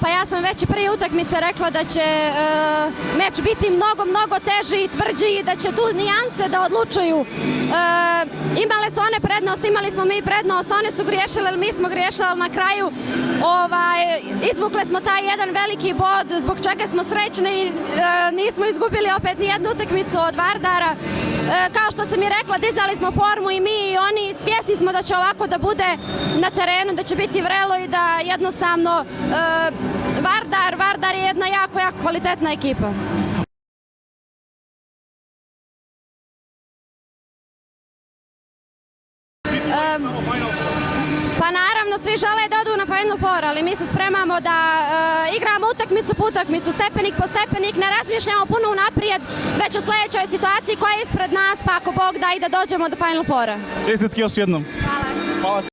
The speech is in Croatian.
Pa ja sam već i prije utakmice rekla da će meč biti mnogo teži i tvrđi i da će tu nijanse da odlučuju. Imale su one prednost, imali smo mi prednost, one su griješile, ali mi smo griješili, ali na kraju izvukle smo taj jedan veliki bod zbog čega smo srećni i nismo izgubili opet ni jednu utakmicu od Vardara. Kao što sam i rekla, dizali smo formu i mi i oni, svjesni smo da će ovako da bude na terenu, da će biti vrelo i da jednostavno Vardar je jedna jako kvalitetna ekipa. Pa naravno, svi žele da odu na Final Four, ali mi se spremamo da igramo utakmicu po utakmicu, stepenik po stepenik, ne razmišljamo puno unaprijed, već o sljedećoj situaciji koja je ispred nas, pa ako Bog da i da dođemo do Final Fora. Čestitke još jednom. Hvala. Hvala.